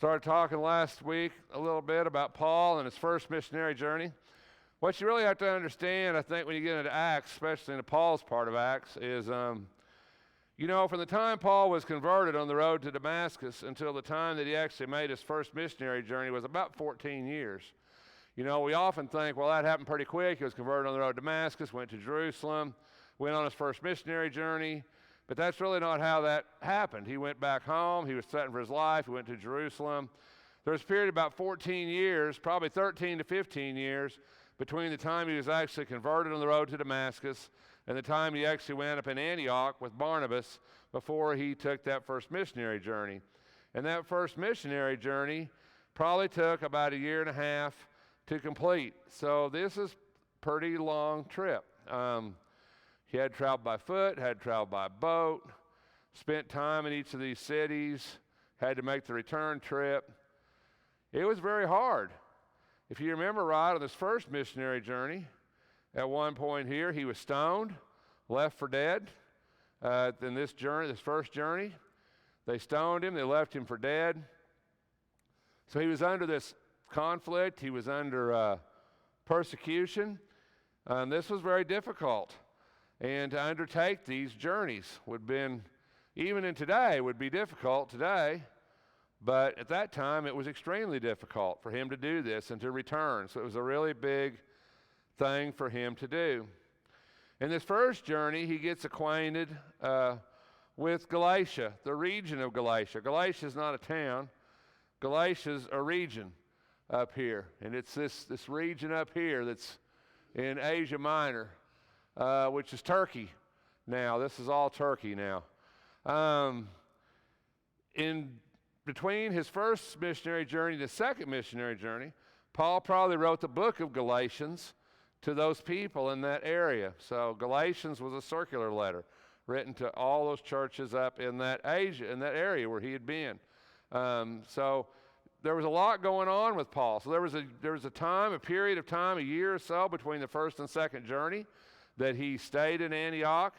Started talking last week a little bit about Paul and his first missionary journey. What you really have to understand, I think, when you get into Acts, especially into Paul's part of Acts, is, from the time Paul was converted on the road to Damascus until the time that he actually made his first missionary journey was about 14 years. We often think, well, that happened pretty quick. He was converted on the road to Damascus, went to Jerusalem, went on his first missionary journey. But that's really not how that happened. He went back home. He was threatened for his life. He went to Jerusalem. There was a period of about 14 years, probably 13 to 15 years, between the time he was actually converted on the road to Damascus and the time he actually went up in Antioch with Barnabas before he took that first missionary journey. And that first missionary journey probably took about a year and a half to complete. So this is a pretty long trip. He had traveled by foot, had traveled by boat, spent time in each of these cities, had to make the return trip. It was very hard. If you remember right, on this first missionary journey, at one point here, he was stoned, left for dead. In this first journey, they stoned him, they left him for dead. So he was under this conflict, he was under persecution, and this was very difficult. And to undertake these journeys would been, even in today, would be difficult today. But at that time, it was extremely difficult for him to do this and to return. So it was a really big thing for him to do. In this first journey, he gets acquainted with Galatia, the region of Galatia. Galatia is not a town. Galatia is a region up here. And it's this region up here that's in Asia Minor. Which is Turkey now. This is all Turkey now. In between his first missionary journey and the second missionary journey, Paul probably wrote the book of Galatians to those people in that area. So Galatians was a circular letter written to all those churches up in that area where he had been. So there was a lot going on with Paul. So there was a period of time, a year or so between the first and second journey that he stayed in Antioch.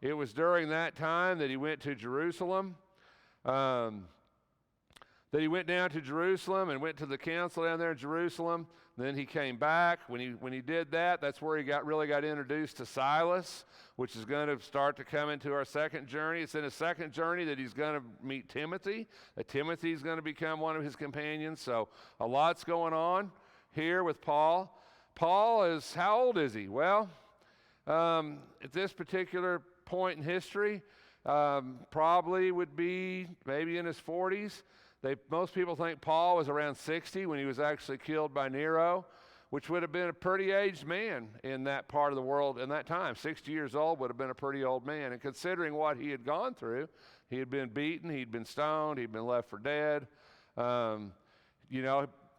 It was during that time that he went to Jerusalem, that he went down to Jerusalem and went to the council down there in Jerusalem. Then he came back. When he did that, that's where he really got introduced to Silas, which is going to start to come into our second journey. It's in his second journey that he's going to meet Timothy, that Timothy's going to become one of his companions. So a lot's going on here with Paul. How old is he? Well, at this particular point in history, probably would be maybe in his 40s. Most people think Paul was around 60 when he was actually killed by Nero, which would have been a pretty aged man in that part of the world in that time. 60 years old would have been a pretty old man. And considering what he had gone through, he had been beaten, he'd been stoned, he'd been left for dead.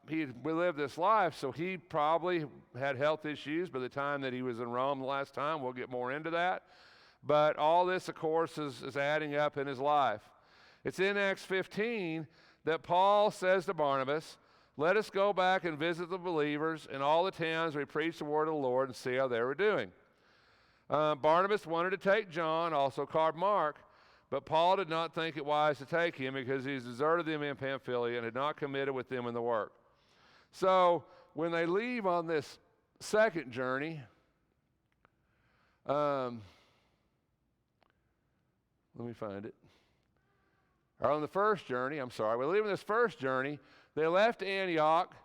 He lived this life, so he probably had health issues by the time that he was in Rome the last time. We'll get more into that. But all this, of course, is adding up in his life. It's in Acts 15 that Paul says to Barnabas, "Let us go back and visit the believers in all the towns where we preach the word of the Lord and see how they were doing." Barnabas wanted to take John, also called Mark, but Paul did not think it wise to take him because he deserted them in Pamphylia and had not committed with them in the work. So when they leave on this second journey, let me find it. Or on the first journey, we're leaving this first journey. They left Antioch.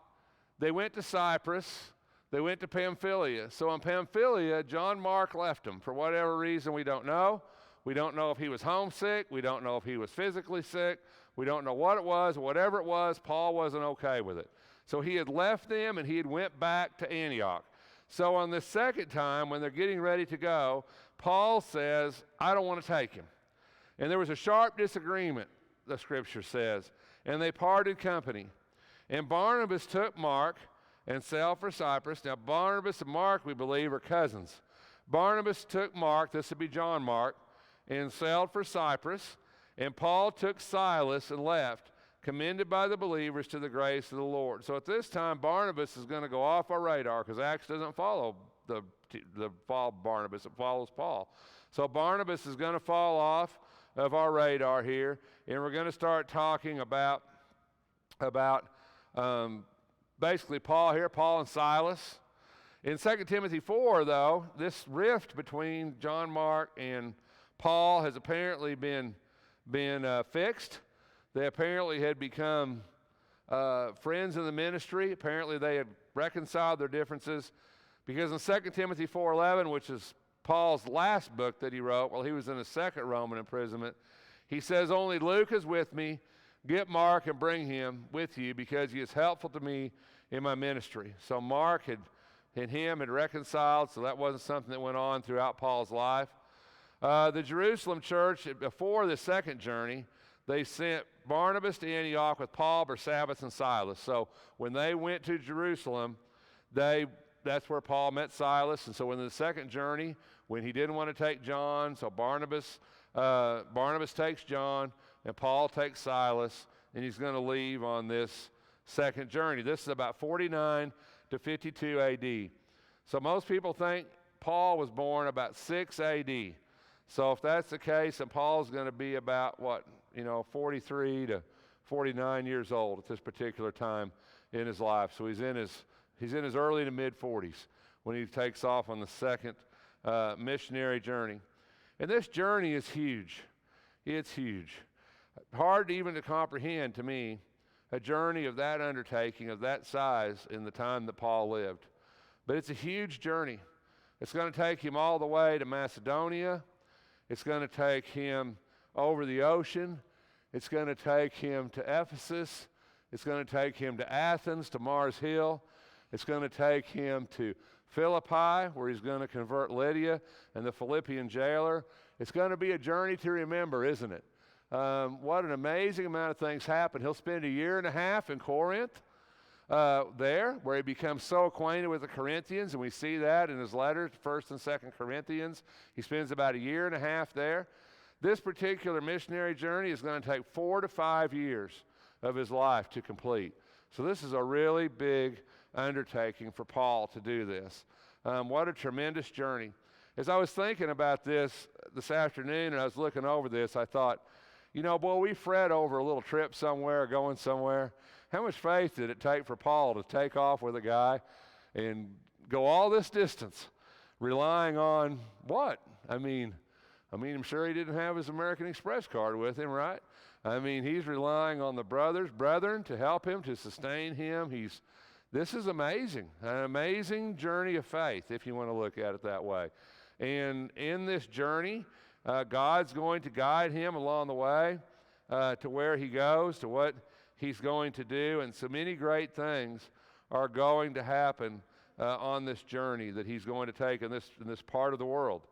They went to Cyprus. They went to Pamphylia. So in Pamphylia, John Mark left them for whatever reason we don't know. We don't know if he was homesick. We don't know if he was physically sick. We don't know what it was. Whatever it was, Paul wasn't okay with it. So he had left them and he had went back to Antioch. So on the second time, when they're getting ready to go, Paul says, "I don't want to take him." And there was a sharp disagreement, the scripture says, and they parted company. And Barnabas took Mark and sailed for Cyprus. Now Barnabas and Mark, we believe, are cousins. Barnabas took Mark, this would be John Mark, and sailed for Cyprus. And Paul took Silas and left, commended by the believers to the grace of the Lord. So at this time, Barnabas is going to go off our radar because Acts doesn't follow Barnabas, it follows Paul. So Barnabas is going to fall off of our radar here, and we're going to start talking about about basically Paul and Silas. In 2 Timothy 4, though, this rift between John Mark and Paul has apparently been fixed. They apparently had become friends in the ministry. Apparently they had reconciled their differences, because in 2 Timothy 4:11, which is Paul's last book that he wrote while he was in his second Roman imprisonment, he says, "Only Luke is with me. Get Mark and bring him with you, because he is helpful to me in my ministry." So Mark and him had reconciled, so that wasn't something that went on throughout Paul's life. The Jerusalem church, before the second journey, they sent Barnabas to Antioch with Paul, Barsabbas, and Silas. So when they went to Jerusalem, that's where Paul met Silas. And so in the second journey, when he didn't want to take John, so Barnabas takes John, and Paul takes Silas, and he's going to leave on this second journey. This is about 49 to 52 AD. So most people think Paul was born about 6 AD. So if that's the case, then Paul's going to be about 43 to 49 years old at this particular time in his life. So he's in his early to mid 40s when he takes off on the second missionary journey. And this journey is huge. It's huge. Hard even to comprehend to me, a journey of that undertaking, of that size, in the time that Paul lived. But it's a huge journey. It's going to take him all the way to Macedonia. It's going to take him over the ocean. It's going to take him to Ephesus. It's going to take him to Athens, to Mars Hill. It's going to take him to Philippi, where he's going to convert Lydia and the Philippian jailer. It's going to be a journey to remember, isn't it? What an amazing amount of things happen. He'll spend 1.5 years in Corinth, there, where he becomes so acquainted with the Corinthians, and we see that in his letters, 1st and 2nd Corinthians. He spends about 1.5 years there. This particular missionary journey is going to take 4 to 5 years of his life to complete. So this is a really big undertaking for Paul to do this. What a tremendous journey. As I was thinking about this afternoon, and I was looking over this, I thought, boy, we fret over a little trip somewhere, going somewhere. How much faith did it take for Paul to take off with a guy and go all this distance, relying on what? I'm sure he didn't have his American Express card with him, right? He's relying on the brethren to help him, to sustain him. This is amazing, an amazing journey of faith, if you want to look at it that way. And in this journey, God's going to guide him along the way to where he goes, to what he's going to do, and so many great things are going to happen on this journey that he's going to take in this part of the world.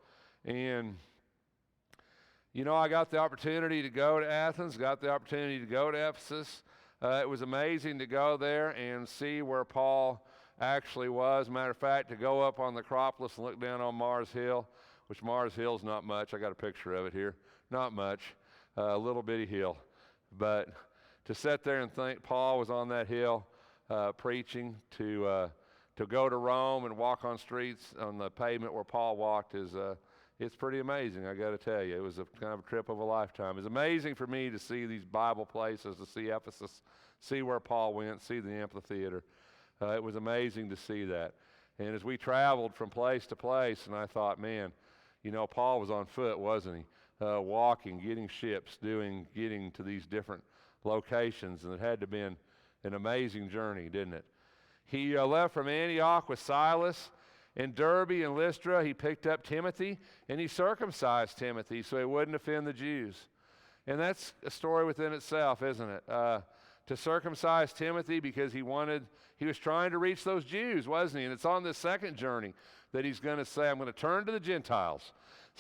And I got the opportunity to go to Athens, got the opportunity to go to Ephesus. It was amazing to go there and see where Paul actually was. Matter of fact, to go up on the Acropolis and look down on Mars Hill, which Mars Hill's not much. I got a picture of it here. Not much, a little bitty hill. But to sit there and think Paul was on that hill preaching, to go to Rome and walk on streets on the pavement where Paul walked it's pretty amazing, I got to tell you. It was a kind of a trip of a lifetime. It's amazing for me to see these Bible places, to see Ephesus, see where Paul went, see the amphitheater. It was amazing to see that. And as we traveled from place to place, and I thought, man, Paul was on foot, wasn't he? Walking, getting ships, getting to these different locations, and it had to have been an amazing journey, didn't it? He left from Antioch with Silas. In Derbe and Lystra, he picked up Timothy, and he circumcised Timothy so he wouldn't offend the Jews. And that's a story within itself, isn't it? To circumcise Timothy because he was trying to reach those Jews, wasn't he? And it's on this second journey that he's going to say, I'm going to turn to the Gentiles.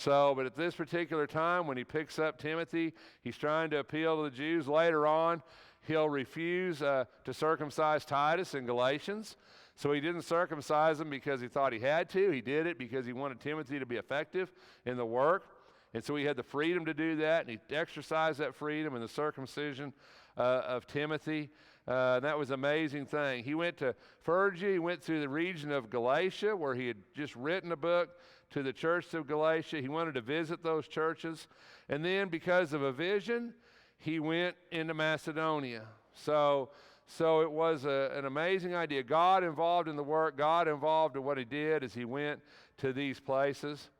But at this particular time, when he picks up Timothy, he's trying to appeal to the Jews. Later on, he'll refuse to circumcise Titus in Galatians. So he didn't circumcise him because he thought he had to. He did it because he wanted Timothy to be effective in the work. And so he had the freedom to do that, and he exercised that freedom in the circumcision of Timothy. That was an amazing thing. He went to Phrygia. He went through the region of Galatia, where he had just written a book to the church of Galatia. He wanted to visit those churches. And then because of a vision, he went into Macedonia. So So it was an amazing idea. God involved in the work, God involved in what he did as he went to these places.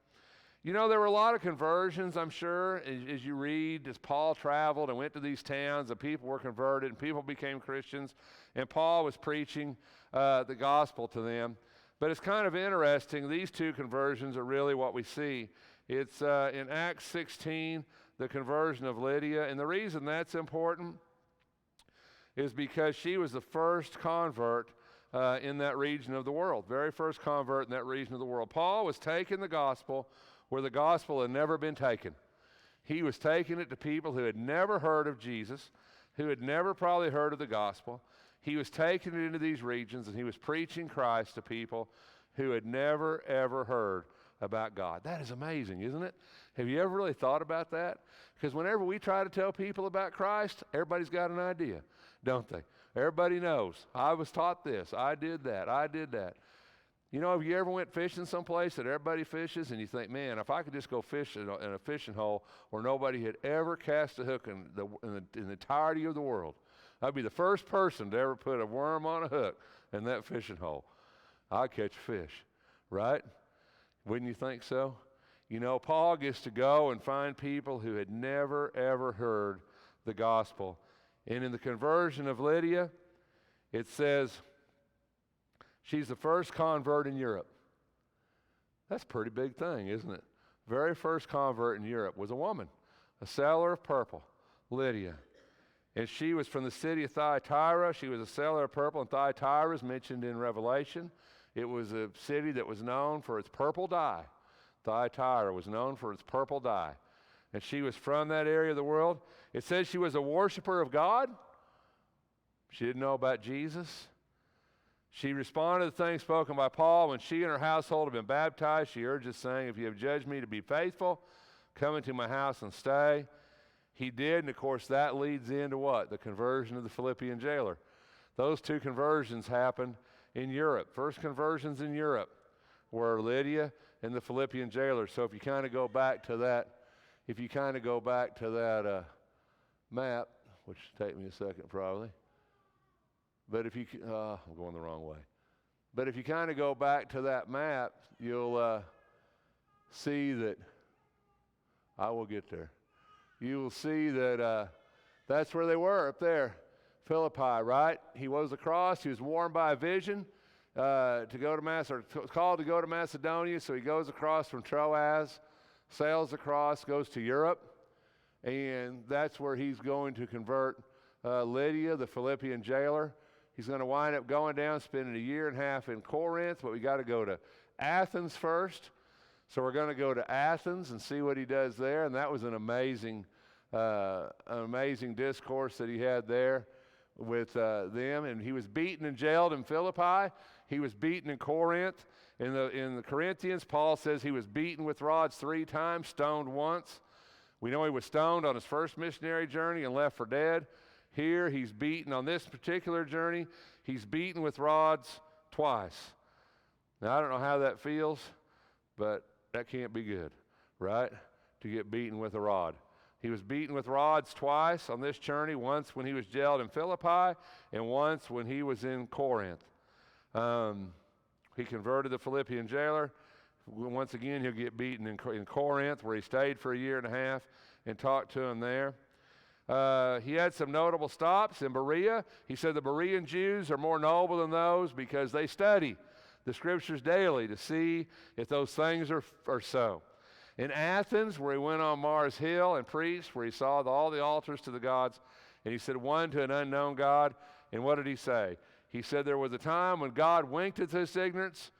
You know, there were a lot of conversions, I'm sure, as you read, as Paul traveled and went to these towns, and people were converted, and people became Christians, and Paul was preaching the gospel to them. But it's kind of interesting, these two conversions are really what we see. It's in Acts 16, the conversion of Lydia, and the reason that's important is because she was the first convert in that region of the world, very first convert in that region of the world. Paul was taking the gospel where the gospel had never been taken. He was taking it to people who had never heard of Jesus, who had never probably heard of the gospel. He was taking it into these regions, and he was preaching Christ to people who had never, ever heard about God. That is amazing, isn't it? Have you ever really thought about that? Because whenever we try to tell people about Christ, everybody's got an idea, don't they? Everybody knows. I was taught this. I did that. I did that. You know, have you ever went fishing someplace that everybody fishes and you think, man, if I could just go fish in a fishing hole where nobody had ever cast a hook in the entirety of the world, I'd be the first person to ever put a worm on a hook in that fishing hole. I'd catch fish, right? Wouldn't you think so? You know, Paul gets to go and find people who had never, ever heard the gospel. And in the conversion of Lydia, it says, she's the first convert in Europe. That's a pretty big thing, isn't it? Very first convert in Europe was a woman, a seller of purple, Lydia. And she was from the city of Thyatira. She was a seller of purple, and Thyatira is mentioned in Revelation. It was a city that was known for its purple dye. Thyatira was known for its purple dye. And she was from that area of the world. It says she was a worshiper of God. She didn't know about Jesus. She responded to the things spoken by Paul. When she and her household had been baptized, she urged us, saying, if you have judged me to be faithful, come into my house and stay. He did, and of course that leads into what? The conversion of the Philippian jailer. Those two conversions happened in Europe. First conversions in Europe were Lydia and the Philippian jailer. So if you kind of go back to that, map, which will take me a second probably, but if you, I'm going the wrong way. But if you kind of go back to that map, you'll see that, I will get there. You will see that that's where they were, up there, Philippi, right? He was across. He was warned by a vision to go to called to go to Macedonia. So he goes across from Troas, sails across, goes to Europe, and that's where he's going to convert Lydia, the Philippian jailer. He's going to wind up going down, spending a year and a half in Corinth, but we got to go to Athens first. So we're going to go to Athens and see what he does there, and that was an amazing discourse that he had there with them. And he was beaten and jailed in Philippi. He was beaten in Corinth. In the Corinthians, Paul says he was beaten with rods 3 times, stoned once. We know he was stoned on his first missionary journey and left for dead. Here he's beaten on this particular journey. He's beaten with rods twice. Now I don't know how that feels, but that can't be good, right? To get beaten with a rod. He was beaten with rods twice on this journey, once when he was jailed in Philippi and once when he was in Corinth. He converted the Philippian jailer. Once again, he'll get beaten in Corinth, where he stayed for a year and a half and talked to him there. He had some notable stops in Berea. He said the Berean Jews are more noble than those because they study the scriptures daily to see if those things are so. In Athens, where he went on Mars Hill and preached, where he saw all the altars to the gods, and he said one to an unknown God. And what did he say? He said there was a time when God winked at this ignorance,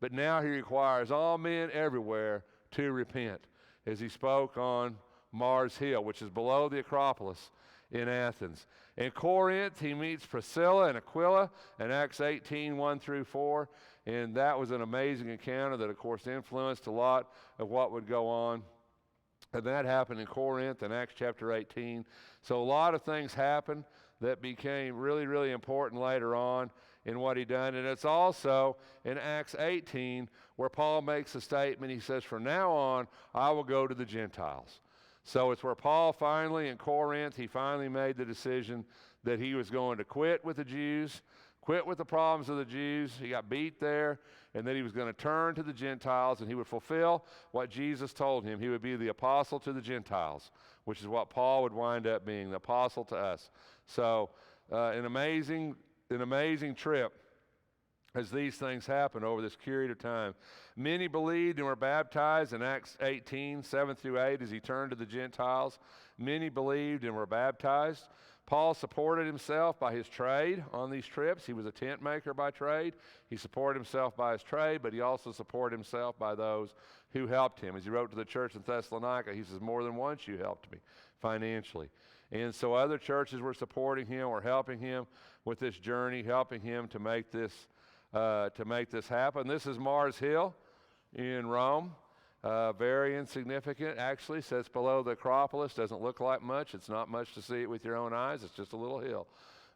but now he requires all men everywhere to repent, as he spoke on Mars Hill, which is below the Acropolis in Athens. In Corinth, he meets Priscilla and Aquila in Acts 18, 1 through 4. And that was an amazing encounter that, of course, influenced a lot of what would go on. And that happened in Corinth in Acts chapter 18. So a lot of things happened that became really, really important later on in what he done. And it's also in Acts 18 where Paul makes a statement. He says, from now on, I will go to the Gentiles. So it's where Paul finally, in Corinth, he finally made the decision that he was going to quit with the Jews, quit with the problems of the Jews. He got beat there, and then he was going to turn to the Gentiles, and he would fulfill what Jesus told him. He would be the apostle to the Gentiles, which is what Paul would wind up being, the apostle to us. So an amazing trip as these things happen over this period of time. Many believed and were baptized in Acts 18, 7 through 8, as he turned to the Gentiles. Many believed and were baptized. Paul supported himself by his trade on these trips. He was a tent maker by trade. He supported himself by his trade, but he also supported himself by those who helped him. As he wrote to the church in Thessalonica, he says, more than once you helped me financially. And so other churches were supporting him or helping him with this journey, helping him to make this happen. This is Mars Hill in Rome. Very insignificant, actually. Sits below the Acropolis. Doesn't look like much. It's not much to see it with your own eyes. It's just a little hill.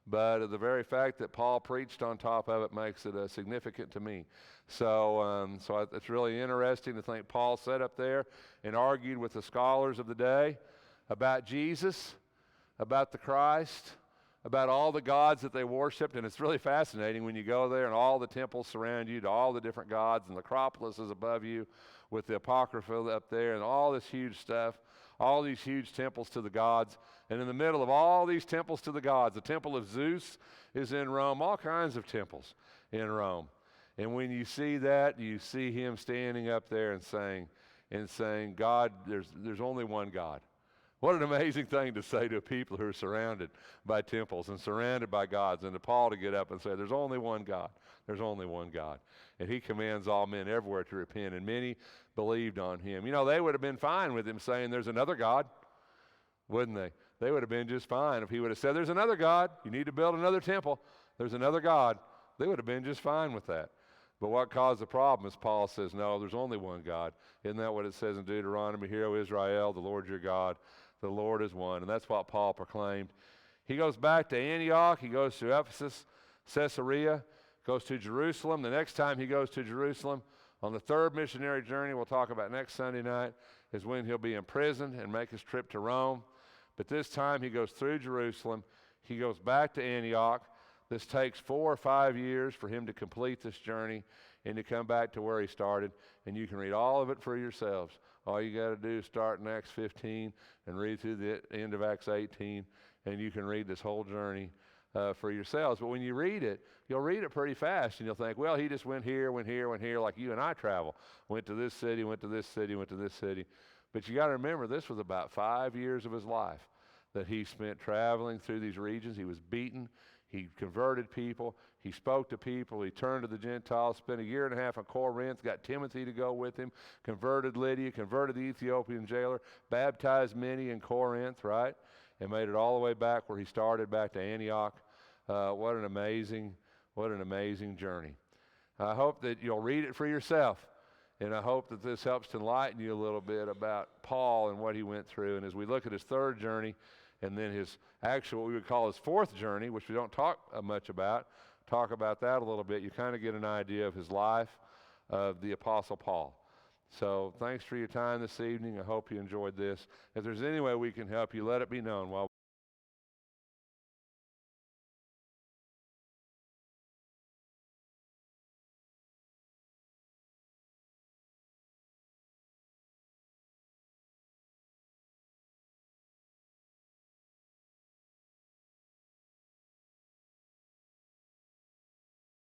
But the very fact that Paul preached on top of it makes it significant to me. So it's really interesting to think Paul sat up there and argued with the scholars of the day about Jesus, about the Christ, about all the gods that they worshiped. And it's really fascinating when you go there and all the temples surround you to all the different gods, and the Acropolis is above you with the Apocrypha up there and all this huge stuff, all these huge temples to the gods. And in the middle of all these temples to the gods, the temple of Zeus is in Rome, all kinds of temples in Rome. And when you see that, you see him standing up there and saying, God, there's only one God. What an amazing thing to say to people who are surrounded by temples and surrounded by gods, and to Paul to get up and say, there's only one God. There's only one God. And he commands all men everywhere to repent, and many believed on him. You know, they would have been fine with him saying there's another God, wouldn't they? They would have been just fine if he would have said there's another God. You need to build another temple. There's another God. They would have been just fine with that. But what caused the problem is Paul says, no, there's only one God. Isn't that what it says in Deuteronomy? Hear, O Israel, the Lord your God, the Lord is one. And that's what Paul proclaimed. He goes back to Antioch. He goes to Ephesus, Caesarea, goes to Jerusalem. The next time he goes to Jerusalem, on the third missionary journey we'll talk about next Sunday night, is when he'll be imprisoned and make his trip to Rome. But this time he goes through Jerusalem. He goes back to Antioch. This takes 4 or 5 years for him to complete this journey and to come back to where he started. And you can read all of it for yourselves. All you got to do is start in Acts 15 and read through the end of Acts 18, and you can read this whole journey for yourselves. But when you read it, you'll read it pretty fast, and you'll think, well, he just went here, like you and I travel. Went to this city, went to this city, went to this city. But you got to remember, this was about 5 years of his life that he spent traveling through these regions. He was beaten. He converted people. He spoke to people. He turned to the Gentiles, spent 1.5 years in Corinth, got Timothy to go with him, converted Lydia, converted the Ethiopian jailer, baptized many in Corinth, right? And made it all the way back where he started, back to Antioch. What an amazing journey. I hope that you'll read it for yourself. And I hope that this helps to enlighten you a little bit about Paul and what he went through. And as we look at his third journey, and then his actual, what we would call his fourth journey, which we don't talk much about, talk about that a little bit, you kind of get an idea of his life, of the Apostle Paul. So thanks for your time this evening. I hope you enjoyed this. If there's any way we can help you, let it be known while